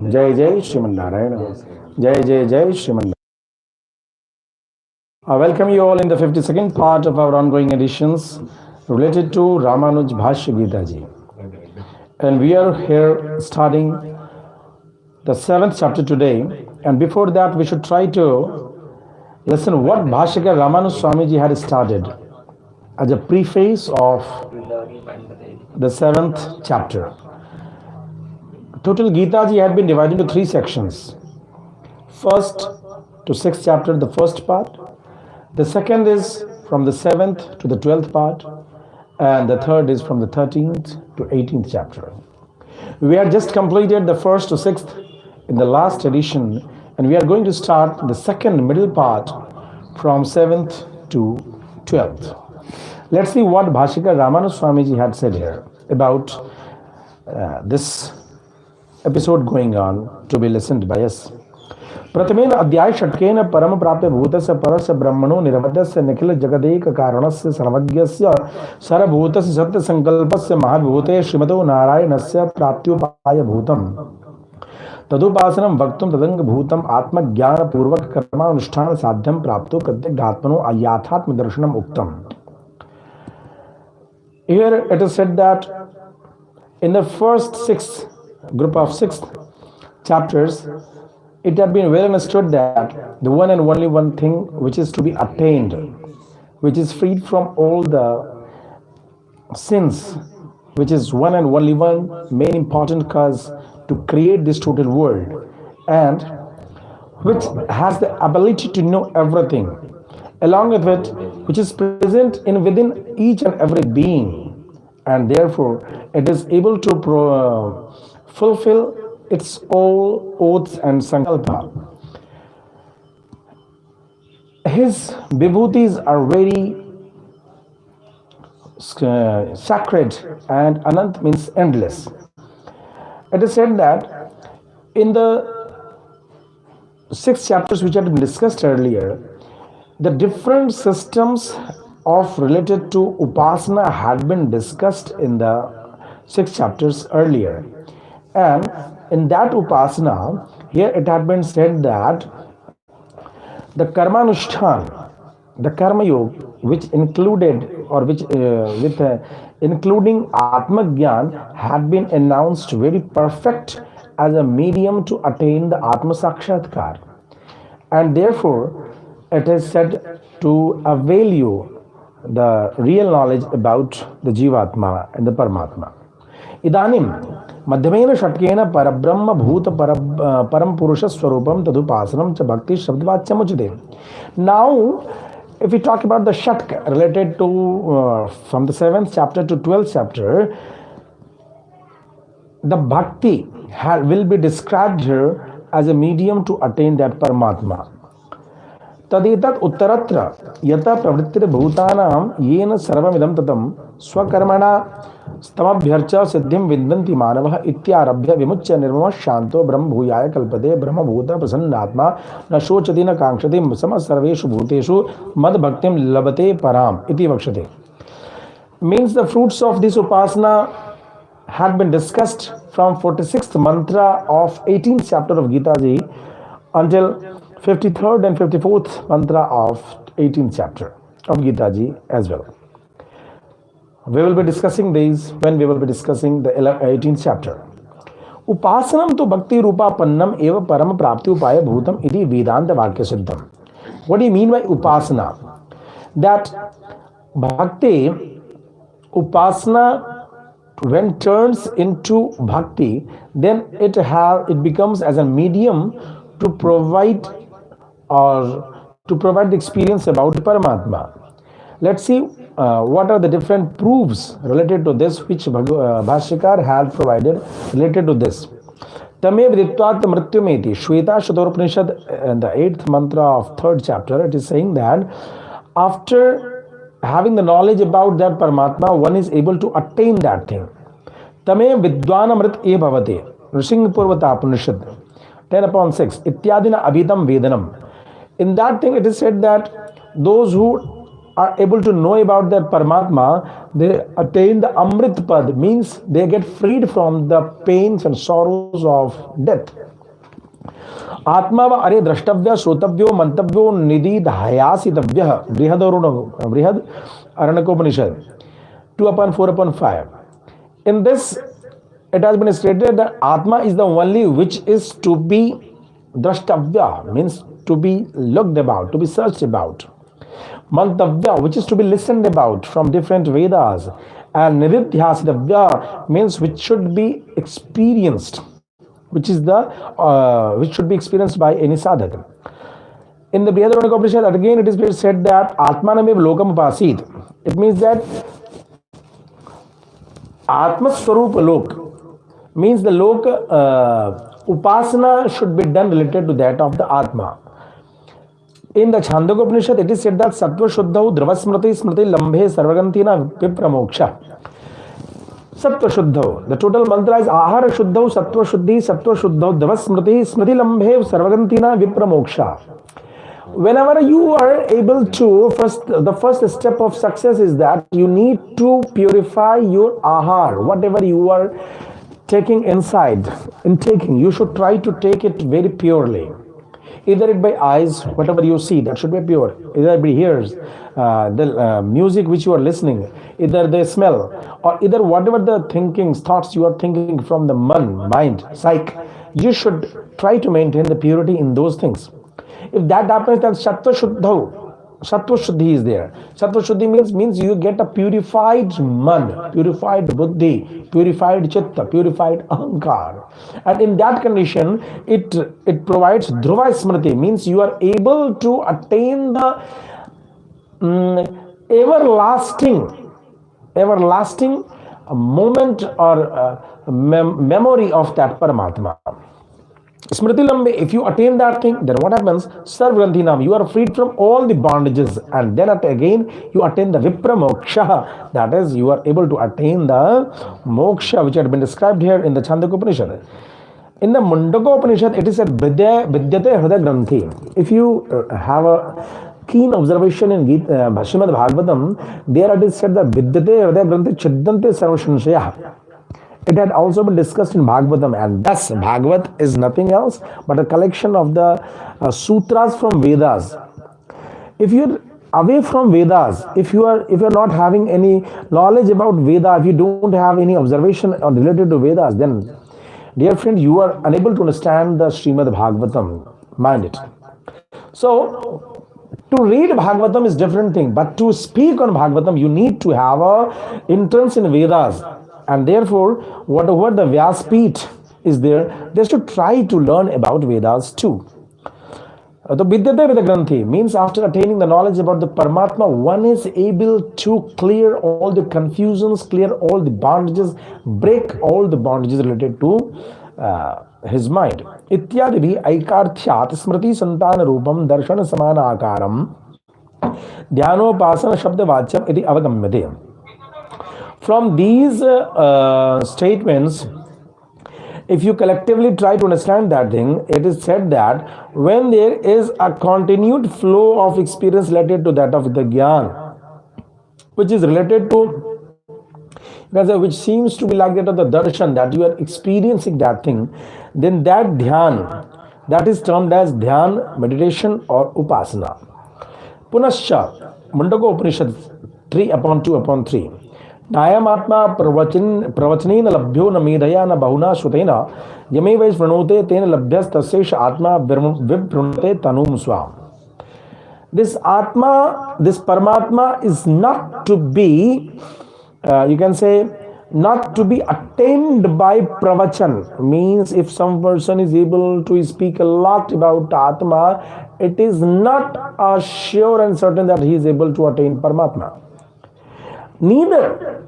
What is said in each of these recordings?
Jai Jai Shriman Narayana. Jai Jai Jai Shriman. I welcome you all in the 52nd part of our ongoing editions related to Ramanuj Bhashya Gita ji. And we are here starting the 7th chapter today. And before that, we should try to listen what Bhashyakar Ramanuj Swamiji had started as a preface of the 7th chapter. Total Gita ji had been divided into 3 sections. First to 6th chapter, the first part. The second is from the 7th to the 12th part. And the third is from the 13th to 18th chapter. We had just completed the 1st to 6th in the last edition. And we are going to start the second middle part from 7th to 12th. Let's see what Bhashyakar Ramanuj Swamiji had said here about this episode going on to be listened by us. प्रथमेन अध्याय षट्केन परम प्राप्य भूतस्य परस्य ब्रह्मणो निरवध्यस्य निखिल जगदेक कारणस्य सर्वज्ञस्य सर्वभूतस्य सत्य संकल्पस्य महाभूते श्रीमतो नारायणस्य प्राप्त्युपाय भूतम् तदुपासनं वक्तुं तदंग भूतम् आत्मज्ञान पूर्वक कर्मानुष्ठान साध्यं प्राप्तो प्रत्यगात्मनो अयाथात्म दर्शनम उक्तम. Here it is said that in the first group of 6 chapters, it had been well understood that the one and only one thing which is to be attained, which is freed from all the sins, which is one and only one main important cause to create this total world, and which has the ability to know everything, along with it, which is present in within each and every being, and therefore it is able to fulfill its all oaths and sankalpa. His vibhutis are very sacred, and anant means endless. It is said that in the 6 chapters which had been discussed earlier, the different systems of related to upasana had been discussed in the 6 chapters earlier. And in that upasana, here it had been said that the karmanushtan, the karma yoga, which included or which including atmagyan, had been announced very perfect as a medium to attain the atma sakshatkar, and therefore it is said to avail you the real knowledge about the jivatma and the paramatma. Idanim madhyamena षट्केन परब्रह्म भूत परम पुरुष स्वरूपम तदुपासनम च भक्ति शब्दवाच्यम उच्यते. Now, if we talk about the Shatka related to from the 7th chapter to 12th chapter, the Bhakti will be described here as a medium to attain that Paramatma. तदेतत् उत्तरत्र यथा प्रवृत्तिर भूतानां येन सर्वमिदं ततं स्वकर्मणा स्तमभ्यर्च सिद्धिं विन्दन्ति मानवः इत्यारभ्य विमुच्य निर्ममः शान्तो ब्रह्म भूयाय कल्पते ब्रह्मभूत प्रसन्नात्मा न शोचति न कांक्षति समः सर्वेषु भूतेषु मद्भक्तिं लभते पराम इति वक्ष्यते. Means the fruits of this upasana had been discussed from 46th mantra of 18th chapter of Gita ji until 53rd and 54th mantra of 18th chapter of Gita ji as well. We will be discussing these when we will be discussing the 18th chapter. Upasanam to bhakti rupa pannam eva param prapti upaya bhutam iti vedanta vakya siddham. What do you mean by upasana? That bhakti, upasana, when turns into bhakti, then it becomes as a medium to provide the experience about Paramatma. Let's see what are the different proofs related to this which Bhashyakar had provided related to this. Tame viditvat mrityumeti Shweta Shatorupanishad in the 8th mantra of 3rd chapter, it is saying that after having the knowledge about that Paramatma, one is able to attain that thing. Tame vidvanamrit e bhavate Rishing Purvata Upanishad 10/6 Ityadina Abhitam Vedanam. In that thing it is said that those who are able to know about that Paramatma, they attain the Amrit Pad, means they get freed from the pains and sorrows of death. आत्मा व अरे द्रष्टव्य श्रोतव्यो मंतव्यो निधि धायासितव्य बृहद अरणकोपनिषद 2/4/5. In this, it has been stated that Atma is the only which is to be drashtavya, means to be looked about, to be searched about. Mantavya, which is to be listened about from different Vedas. And Nididhyasitavya means which should be experienced, which should be experienced by any sadhaka. In the Brihadaranyaka Upanishad, again it is said that Atmanamev lokam upasit. It means that Atma Swarup Lok means the Lok Upasana should be done related to that of the Atma. In the Chandogya Upanishad, it is said that Sattva Shuddhau Dravasmriti Smriti Lambhe Sarvagantina Vipramoksha. Sattva Shuddhau. The total mantra is Ahara Shuddhau Sattva Shuddhau Dravasmriti Smriti Lambhe Sarvagantina Vipramoksha. Whenever you are able to, the first step of success is that you need to purify your ahar, whatever you are taking inside, you should try to take it very purely. Either it by eyes, whatever you see, that should be pure. Either by ears, the music which you are listening, either the smell, or either whatever the thoughts you are thinking from the mind, psyche, you should try to maintain the purity in those things. If that happens, then Sattva Shuddhi is there. Sattva Shuddhi means you get a purified man, purified buddhi, purified chitta, purified ahankar. And in that condition, it provides Dhruva Smriti, means you are able to attain the everlasting moment or memory of that Paramatma. Smriti Lambe, if you attain that thing, then what happens? Sarvagandhinam, you are freed from all the bondages, and then again you attain the Vipra Moksha. That is, you are able to attain the Moksha, which had been described here in the Chandogya Upanishad. In the Mundaka Upanishad, it is said Vidyate Hridaya Granthi. If you have a keen observation in Gita, Srimad Bhagavatam, there it is said that Vidyate Hridaya Granthi Chiddante Sarvashanshaya. It had also been discussed in Bhagavatam, and thus Bhagavad is nothing else but a collection of the sutras from Vedas. If you're away from Vedas, if you're not having any knowledge about Veda, if you don't have any observation related to Vedas, then, dear friend, you are unable to understand the Srimad Bhagavatam. Mind it. So, to read Bhagavatam is different thing, but to speak on Bhagavatam, you need to have a entrance in Vedas. And therefore, whatever the Vyaspit is there, they should try to learn about Vedas too. The Vidyate Hridaya Granthi means after attaining the knowledge about the Paramatma, one is able to clear all the confusions, clear all the bondages, break all the bondages related to his mind. Ityadibhi aikarthyat smriti santana rupam darshana samana akaram dhyanopassana shabda vachyam iti avagamyate. From these statements, if you collectively try to understand that thing, it is said that when there is a continued flow of experience related to that of the Gyan, which is related to, which seems to be like that of the darshan, that you are experiencing that thing, then that dhyan, that is termed as dhyan, meditation or upasana. Punascha, Mundaka Upanishad 3/2/3. Nayam atma pravachanena labhyo na medhaya na bahuna shutena yame vais pranote tena labhyas tasesha atma viprunate tanum swam. This atma, this Paramatma is not to be, you can say, not to be attained by pravachan. Means if some person is able to speak a lot about Atma, it is not sure and certain that he is able to attain Paramatma. Neither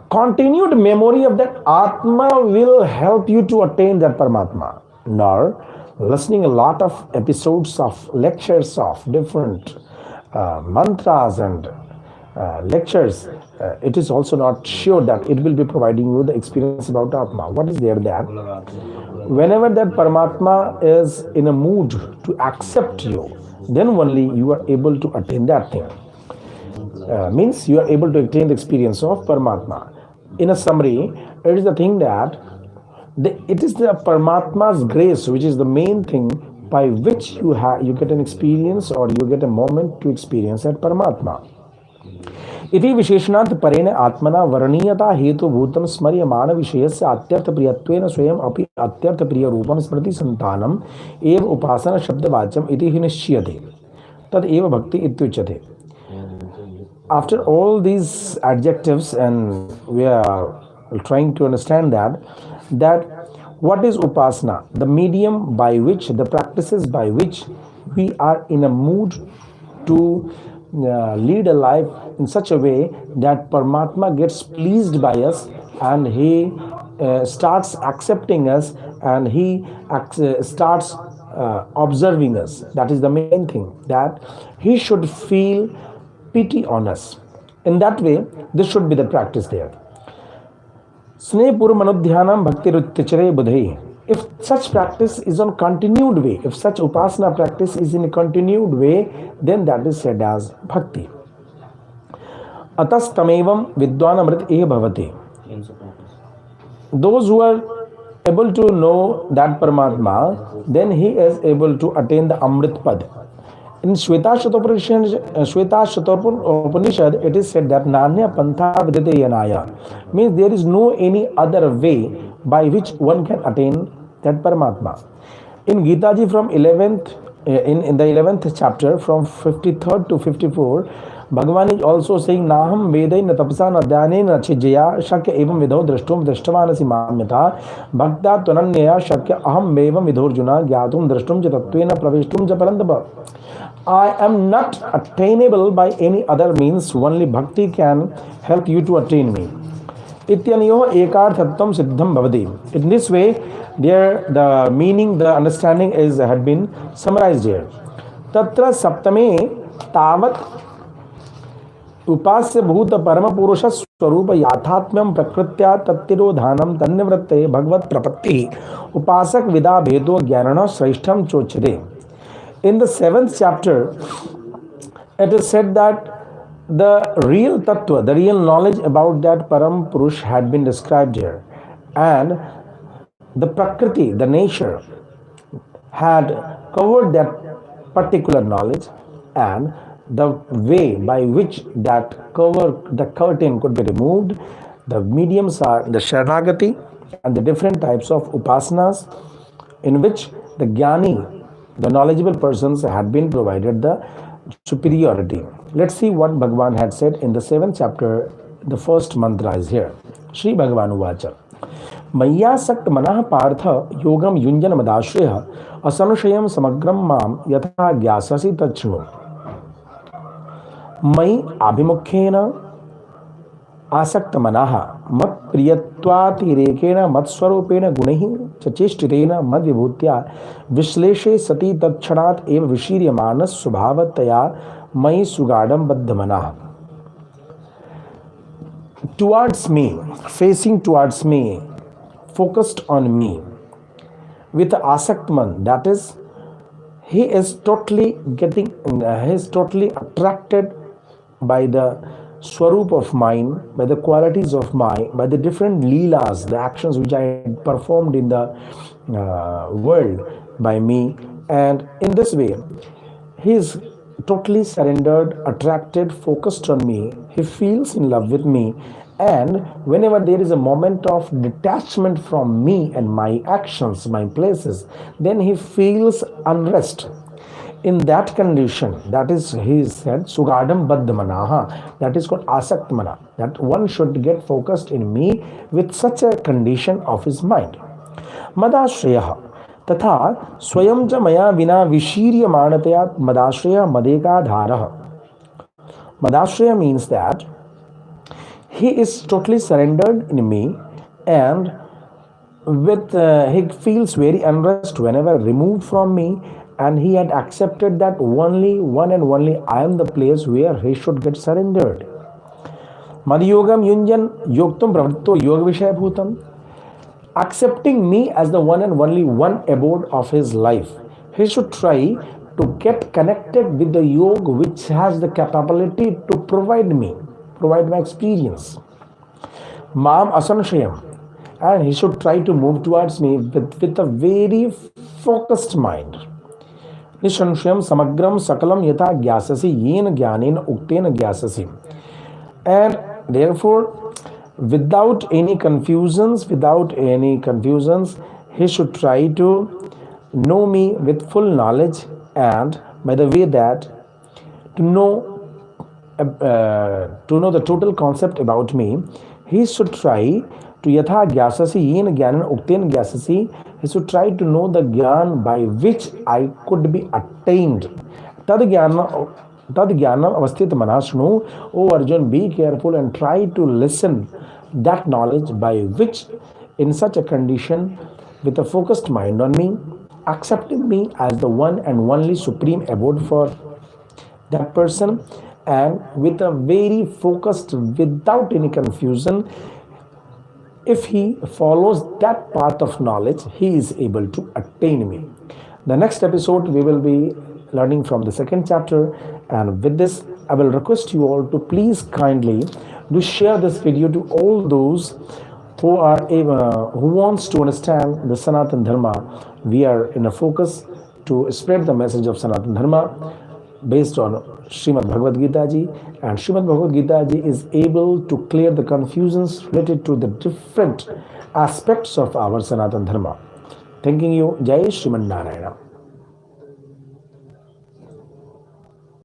continued memory of that Atma will help you to attain that Paramatma, nor listening a lot of episodes of lectures of different mantras and lectures, it is also not sure that it will be providing you the experience about Atma. What is there that whenever that Paramatma is in a mood to accept you, then only you are able to attain that thing. means you are able to attain the experience of Paramatma. In a summary, it is the thing that it is the Paramatma's grace which is the main thing by which you get an experience or you get a moment to experience that Paramatma. इति विशेषणात् परेण आत्मना वर्णीयता हेतुभूतं स्मर्यमान विषयस्य अत्यर्थ प्रियत्वेन स्वयं अपि अत्यर्थ प्रिय रूपं स्मृति संतानम् एव उपासना शब्दवाच्यम् इति हि निश्चीयते तद एव भक्ति इत्युच्यते. After all these adjectives, and we are trying to understand that what is upasana, the medium by which, the practices by which we are in a mood to lead a life in such a way that Paramatma gets pleased by us and he starts accepting us and he starts observing us. That is the main thing, that he should feel pity on us. In that way, this should be the practice there. Snehpur manodhyanam bhakti rutyachare budhai. If such practice is on continued way, if such upasana practice is in a continued way, then that is said as bhakti. Atastamevam vidwan amrit eh bhavati. Those who are able to know that Paramatma, then he is able to attain the Amrit Pad. In Shveta it is said that Nanya Pantha Vidate Yanaya, means there is no any other way by which one can attain that Paramatma. In Gita ji from 11th, in the 11th chapter from 53rd to 54, Bhagavan is also saying Naham Vedai na tapsa na dhyane na chijya shakya evam vidho drashtum drashtavanasi mamyata bhakta tvananyaya shakya aham evam vidhorjuna gyatum drashtum cha tattvena praveshtum cha parandapa. I am not attainable by any other means, only bhakti can help you to attain me. Ityanyo ekarthatvam siddham bhavati. In this way, there the meaning, the understanding had been summarized here. Tatra saptame tavat उपास्य भूत परम पुरुष स्वरूप याथात्म्यम प्रकृत्या तत्तिरोधानम तन्निवृत्ते भगवत प्रपत्ति उपासक विदा भेदो ज्ञानः श्रेष्ठम चोच्यते. In the 7th chapter, it is said that the real tattva, the real knowledge about that Param Purush had been described here, and the Prakriti, the nature, had covered that particular knowledge, and the way by which the curtain could be removed, the mediums are the Sharanagati and the different types of upasanas in which the Jnani, the knowledgeable persons, had been provided the superiority. Let's see what Bhagavan had said in the 7th chapter. The first mantra is here. Shri Bhagavan Uvacha. Maya sakt manah partha yogam yunjan madashreha asanushayam samagram mam yatha gyasasi tachnu. Mai abhimukhena asakt manaha mat priyatvaatirekena mat swarupena gunehi chacheshtitena mad vibhutya vishleshe sati tatchanat eva vishiryamanas subhavataya mai sugadam baddhamanaha. Towards me, facing towards me, focused on me, with asaktman, that is, he is totally attracted by the swarup of mine, by the qualities of mine, by the different leelas, the actions which I had performed in the world by me, and in this way, he is totally surrendered, attracted, focused on me. He feels in love with me, and whenever there is a moment of detachment from me and my actions, my places, then he feels unrest. In that condition, that is, he said, Sugadam Baddhamanaha, that is called Asaktmana, that one should get focused in me with such a condition of his mind. Madashreyaha. तथा स्वयं च मया विना विशीर्यमाणतया madashraya मदेकाधारः. Madashraya means that he is totally surrendered in me, and with he feels very unrest whenever removed from me, and he had accepted that only one and only I am the place where he should get surrendered. Madhyogam yunjan yoktam pravritto yoga vishaya bhutam. Accepting me as the one and only one abode of his life, he should try to get connected with the yoga which has the capability to provide my experience. Mam asanshayam. And he should try to move towards me with a very focused mind. Nishanshayam samagram sakalam yata gyasasi yen gyanin uktena gyasasi. And therefore, without any confusions, he should try to know me with full knowledge, and by the way that to know the total concept about me, he should try to yatha gyasasi yen gyanan ukten gyasasi. He should try to know the gyan by which I could be attained. Tad gyanam avasthit manashnu. O Arjun, be careful and try to listen that knowledge by which, in such a condition, with a focused mind on me, accepting me as the one and only supreme abode for that person, and with a very focused, without any confusion, if he follows that path of knowledge, he is able to attain me. The next episode we will be learning from the second chapter, and with this I will request you all to please kindly do share this video to all those who wants to understand the Sanatan Dharma. We are in a focus to spread the message of Sanatan Dharma based on Srimad Bhagavad Gita ji, and Srimad Bhagavad Gita ji is able to clear the confusions related to the different aspects of our Sanatan Dharma. Thanking you. Jai Srimad Narayana.